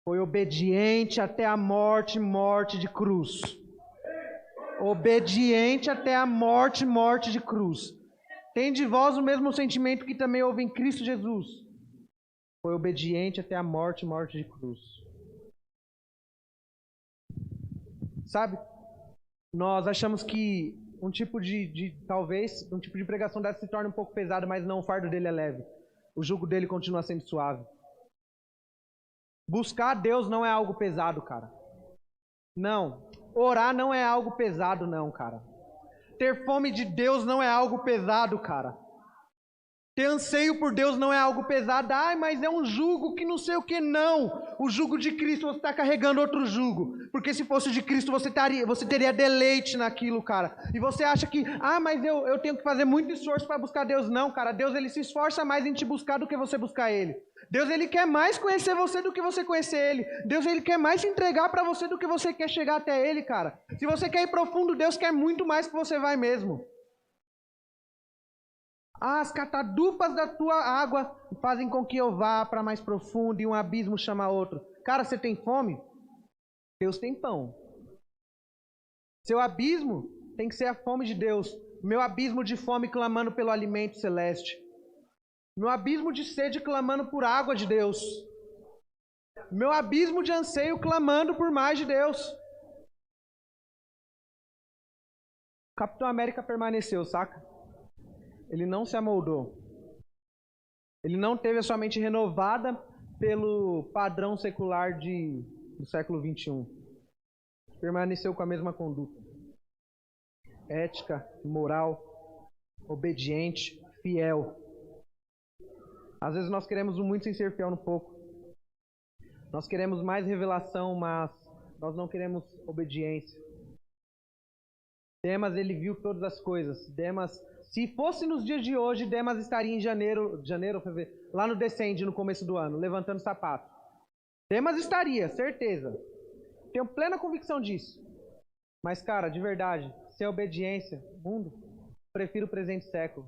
Foi obediente até a morte, morte de cruz. Obediente até a morte, morte de cruz. Tem de vós o mesmo sentimento que também houve em Cristo Jesus. Foi obediente até a morte, morte de cruz. Sabe? Nós achamos que talvez um tipo de pregação dessa se torne um pouco pesada, mas não, o fardo dele é leve. O jugo dele continua sendo suave. Buscar a Deus não é algo pesado, cara. Não. Orar não é algo pesado, não, cara. Ter fome de Deus não é algo pesado, cara. Ter anseio por Deus não é algo pesado. Mas é um jugo que não sei o que. Não. O jugo de Cristo, você está carregando outro jugo. Porque se fosse de Cristo, você teria deleite naquilo, cara. E você acha que, mas eu tenho que fazer muito esforço para buscar Deus. Não, cara. Deus, ele se esforça mais em te buscar do que você buscar Ele. Deus, ele quer mais conhecer você do que você conhecer Ele. Deus, ele quer mais se entregar para você do que você quer chegar até Ele, cara. Se você quer ir profundo, Deus quer muito mais que você vai mesmo. As catadupas da tua água fazem com que eu vá para mais profundo e um abismo chama outro. Cara, você tem fome? Deus tem pão. Seu abismo tem que ser a fome de Deus. Meu abismo de fome clamando pelo alimento celeste. Meu abismo de sede clamando por água de Deus. Meu abismo de anseio clamando por mais de Deus. Capitão América permaneceu, saca? Ele não se amoldou. Ele não teve a sua mente renovada pelo padrão secular do século XXI. Permaneceu com a mesma conduta. Ética, moral, obediente, fiel. Às vezes nós queremos muito sem ser fiel no pouco. Nós queremos mais revelação, mas nós não queremos obediência. Demas, ele viu todas as coisas. Demas, se fosse nos dias de hoje, Demas estaria em janeiro, lá no Descende, no começo do ano, levantando sapato. Demas estaria, certeza. Tenho plena convicção disso. Mas, cara, de verdade, sem obediência, mundo, prefiro o presente século.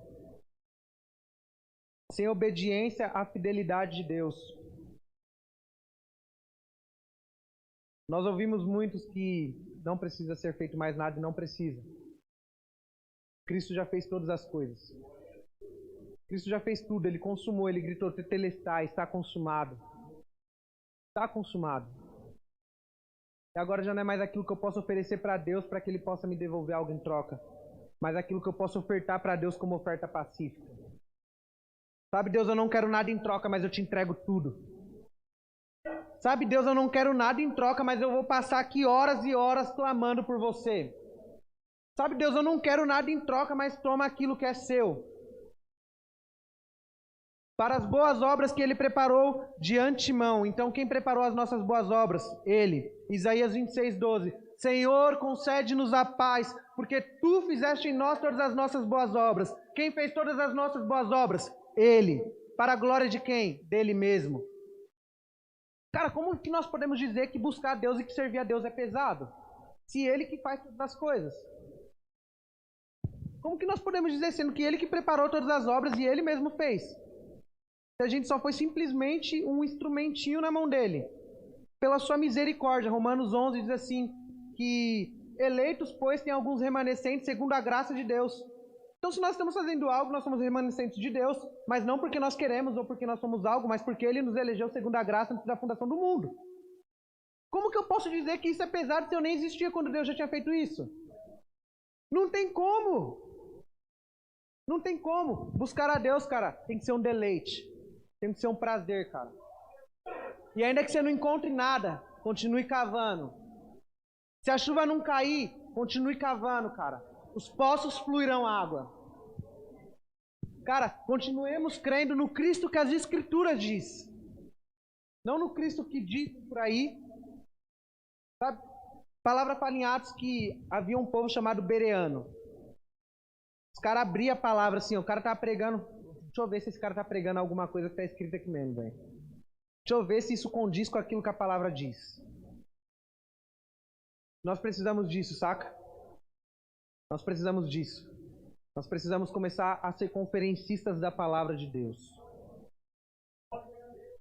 Sem obediência à fidelidade de Deus. Nós ouvimos muitos que não precisa ser feito mais nada e não precisa. Cristo já fez todas as coisas. Cristo já fez tudo, Ele consumou, Ele gritou, tetelestai, está consumado. Está consumado. E agora já não é mais aquilo que eu posso oferecer para Deus para que Ele possa me devolver algo em troca, mas aquilo que eu posso ofertar para Deus como oferta pacífica. Sabe, Deus, eu não quero nada em troca, mas eu te entrego tudo. Sabe, Deus, eu não quero nada em troca, mas eu vou passar aqui horas e horas clamando por você. Sabe, Deus, eu não quero nada em troca, mas toma aquilo que é seu. Para as boas obras que Ele preparou de antemão. Então, quem preparou as nossas boas obras? Ele. Isaías 26:12. Senhor, concede-nos a paz, porque Tu fizeste em nós todas as nossas boas obras. Quem fez todas as nossas boas obras? Ele. Para a glória de quem? Dele mesmo. Cara, como que nós podemos dizer que buscar a Deus e que servir a Deus é pesado? Se Ele que faz todas as coisas. Como que nós podemos dizer, sendo que Ele que preparou todas as obras e Ele mesmo fez? Se a gente só foi simplesmente um instrumentinho na mão dele. Pela sua misericórdia. Romanos 11 diz assim, que eleitos, pois, tem alguns remanescentes segundo a graça de Deus. Então, se nós estamos fazendo algo, nós somos remanescentes de Deus, mas não porque nós queremos ou porque nós somos algo, mas porque Ele nos elegeu segundo a graça antes da fundação do mundo. Como que eu posso dizer que isso é pesado se eu nem existia quando Deus já tinha feito isso? Não tem como. Não tem como. Buscar a Deus, cara, tem que ser um deleite. Tem que ser um prazer, cara. E ainda que você não encontre nada, continue cavando. Se a chuva não cair, continue cavando, cara. Os poços fluirão água. Cara, continuemos crendo no Cristo que as Escrituras diz. Não no Cristo que diz por aí. Sabe? A palavra fala em Atos que havia um povo chamado bereano. Os caras abriam a palavra assim, o cara tava pregando. Deixa eu ver se esse cara tá pregando alguma coisa que tá escrita aqui mesmo, velho. Deixa eu ver se isso condiz com aquilo que a palavra diz. Nós precisamos disso, saca? Nós precisamos disso. Nós precisamos começar a ser conferencistas da palavra de Deus.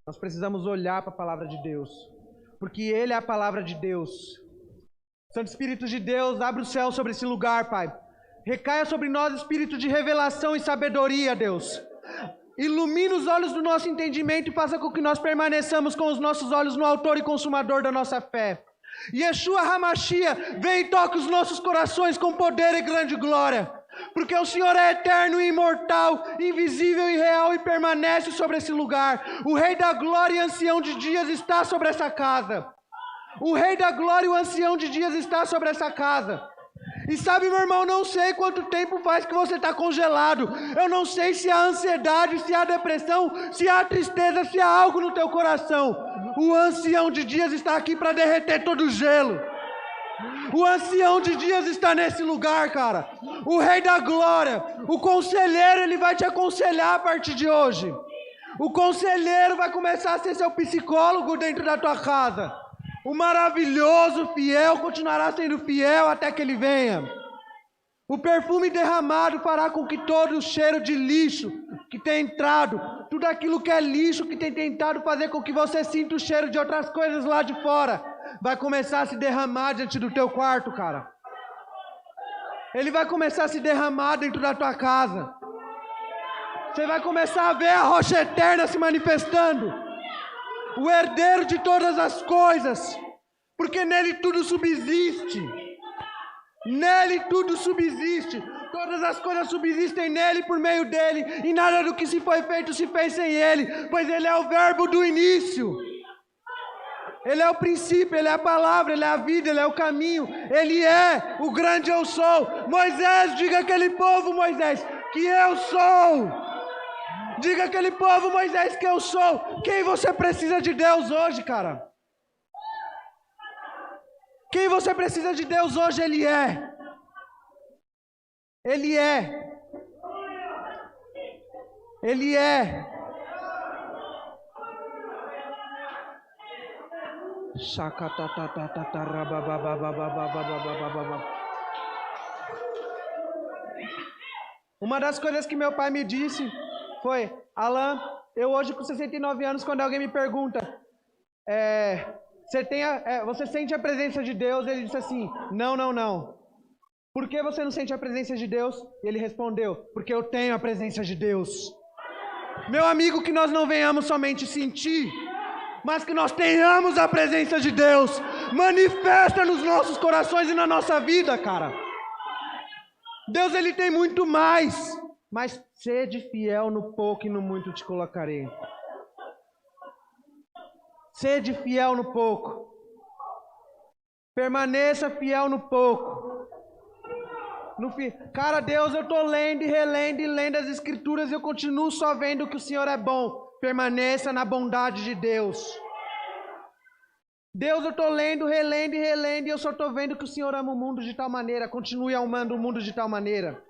Nós precisamos olhar para a palavra de Deus. Porque Ele é a palavra de Deus. Santo Espírito de Deus, abre o céu sobre esse lugar, Pai. Recaia sobre nós espírito de revelação e sabedoria, Deus. Ilumina os olhos do nosso entendimento e faça com que nós permaneçamos com os nossos olhos no autor e consumador da nossa fé. Yeshua HaMashiach, vem e toca os nossos corações com poder e grande glória. Porque o Senhor é eterno e imortal, invisível e real e permanece sobre esse lugar. O Rei da Glória e Ancião de Dias está sobre essa casa. O Rei da Glória e o Ancião de Dias está sobre essa casa. E sabe, meu irmão, não sei quanto tempo faz que você está congelado. Eu não sei se há ansiedade, se há depressão, se há tristeza, se há algo no teu coração. O Ancião de Dias está aqui para derreter todo o gelo. O Ancião de Dias está nesse lugar, cara. O Rei da Glória, o Conselheiro, ele vai te aconselhar a partir de hoje. O Conselheiro vai começar a ser seu psicólogo dentro da tua casa. O maravilhoso fiel continuará sendo fiel até que ele venha. O perfume derramado fará com que todo o cheiro de lixo que tem entrado, tudo aquilo que é lixo que tem tentado fazer com que você sinta o cheiro de outras coisas lá de fora, vai começar a se derramar diante do teu quarto, cara. Ele vai começar a se derramar dentro da tua casa. Você vai começar a ver a rocha eterna se manifestando. O herdeiro de todas as coisas, porque nele tudo subsiste. Nele tudo subsiste. Todas as coisas subsistem nele por meio dele, e nada do que se foi feito se fez sem ele, pois ele é o verbo do início. Ele é o princípio, ele é a palavra, ele é a vida, ele é o caminho, ele é o grande eu sou. Moisés, diga àquele povo, Moisés, que eu sou. Diga àquele povo, Moisés, que eu sou. Quem você precisa de Deus hoje, cara? Quem você precisa de Deus hoje, Ele é. Ele é. Ele é. Uma das coisas que meu pai me disse foi: Alan, eu hoje com 69 anos, quando alguém me pergunta, você sente a presença de Deus? Ele disse assim, não. Por que você não sente a presença de Deus? E ele respondeu, porque eu tenho a presença de Deus. Meu amigo, que nós não venhamos somente sentir, mas que nós tenhamos a presença de Deus manifesta nos nossos corações e na nossa vida, cara. Deus, Ele tem muito mais, mas sede fiel no pouco e no muito te colocarei. Sede fiel no pouco. Permaneça fiel no pouco. Cara, Deus, eu estou lendo e relendo e lendo as Escrituras e eu continuo só vendo que o Senhor é bom. Permaneça na bondade de Deus. Deus, eu estou lendo, relendo e relendo e eu só estou vendo que o Senhor ama o mundo de tal maneira. Continue amando o mundo de tal maneira.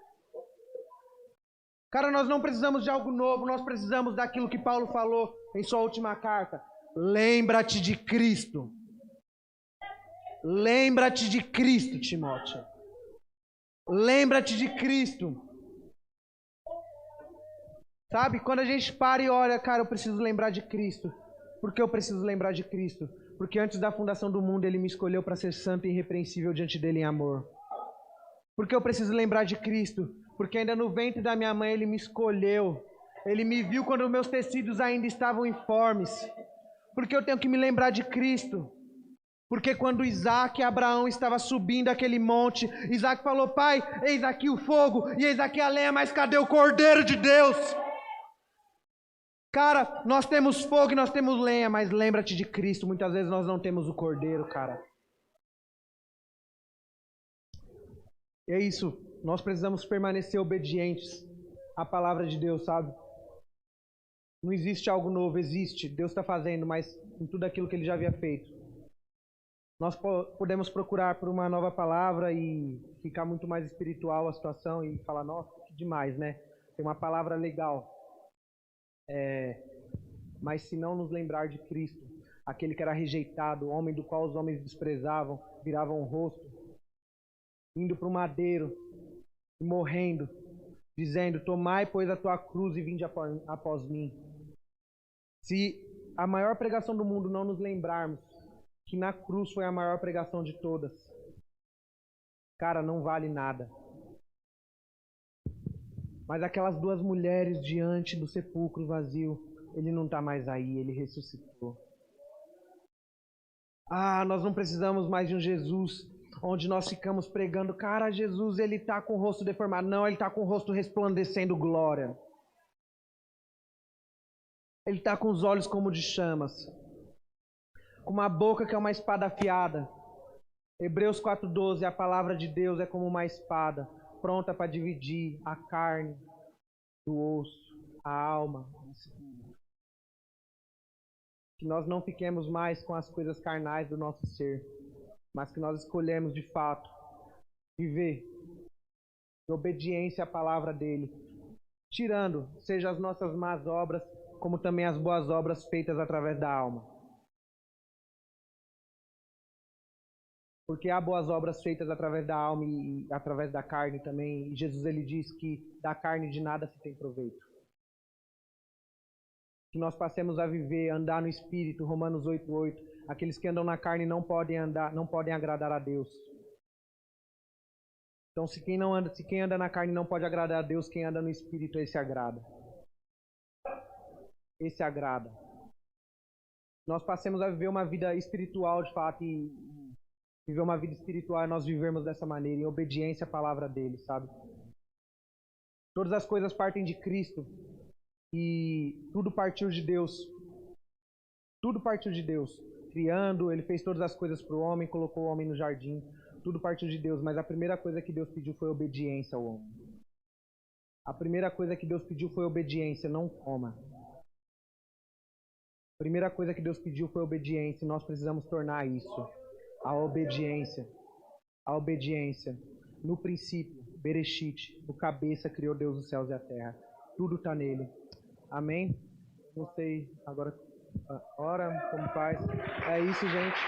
Cara, nós não precisamos de algo novo, nós precisamos daquilo que Paulo falou em sua última carta. Lembra-te de Cristo. Lembra-te de Cristo, Timóteo. Lembra-te de Cristo. Sabe, quando a gente para e olha, cara, eu preciso lembrar de Cristo. Por que eu preciso lembrar de Cristo? Porque antes da fundação do mundo Ele me escolheu para ser santo e irrepreensível diante dEle em amor. Por que eu preciso lembrar de Cristo? Porque ainda no ventre da minha mãe Ele me escolheu. Ele me viu quando meus tecidos ainda estavam informes. Porque eu tenho que me lembrar de Cristo. Porque quando Isaac e Abraão estavam subindo aquele monte, Isaac falou, pai, eis aqui o fogo e eis aqui a lenha, mas cadê o Cordeiro de Deus? Cara, nós temos fogo e nós temos lenha, mas lembra-te de Cristo, muitas vezes nós não temos o Cordeiro, cara. E é isso, nós precisamos permanecer obedientes à palavra de Deus, sabe? Não existe algo novo, existe, Deus está fazendo, mas em tudo aquilo que Ele já havia feito. Nós podemos procurar por uma nova palavra e ficar muito mais espiritual a situação e falar, nossa, que demais, né? Tem uma palavra legal. Mas se não nos lembrar de Cristo, aquele que era rejeitado, o homem do qual os homens desprezavam, viravam o rosto, indo para o madeiro e morrendo, dizendo, tomai, pois, a tua cruz e vinde após mim. Se a maior pregação do mundo não nos lembrarmos que na cruz foi a maior pregação de todas, cara, não vale nada. Mas aquelas duas mulheres diante do sepulcro vazio, Ele não está mais aí, Ele ressuscitou. Nós não precisamos mais de um Jesus onde nós ficamos pregando, cara, Jesus, Ele está com o rosto deformado. Não, Ele está com o rosto resplandecendo glória. Ele está com os olhos como de chamas, com uma boca que é uma espada afiada. Hebreus 4:12, a palavra de Deus é como uma espada, pronta para dividir a carne do osso, a alma. Que nós não fiquemos mais com as coisas carnais do nosso ser, mas que nós escolhemos de fato viver em obediência à palavra dele, tirando, seja as nossas más obras, como também as boas obras feitas através da alma. Porque há boas obras feitas através da alma e através da carne também. E Jesus, Ele diz que da carne de nada se tem proveito. Que nós passemos a viver, andar no Espírito, Romanos 8:8. Aqueles que andam na carne não podem andar, não podem agradar a Deus. Então, se quem anda na carne não pode agradar a Deus, quem anda no Espírito, esse agrada. Esse agrada. Nós passemos a viver uma vida espiritual, de fato, e viver uma vida espiritual, nós vivermos dessa maneira, em obediência à palavra dele, sabe? Todas as coisas partem de Cristo e tudo partiu de Deus. Tudo partiu de Deus. Criando, Ele fez todas as coisas para o homem, colocou o homem no jardim. Tudo partiu de Deus, mas a primeira coisa que Deus pediu foi obediência ao homem. A primeira coisa que Deus pediu foi obediência, não coma. A primeira coisa que Deus pediu foi obediência, e nós precisamos tornar isso. A obediência. A obediência. No princípio, Bereshit, o cabeça criou Deus os céus e a terra. Tudo está nele. Amém? Não sei, agora ora como faz. É isso, gente.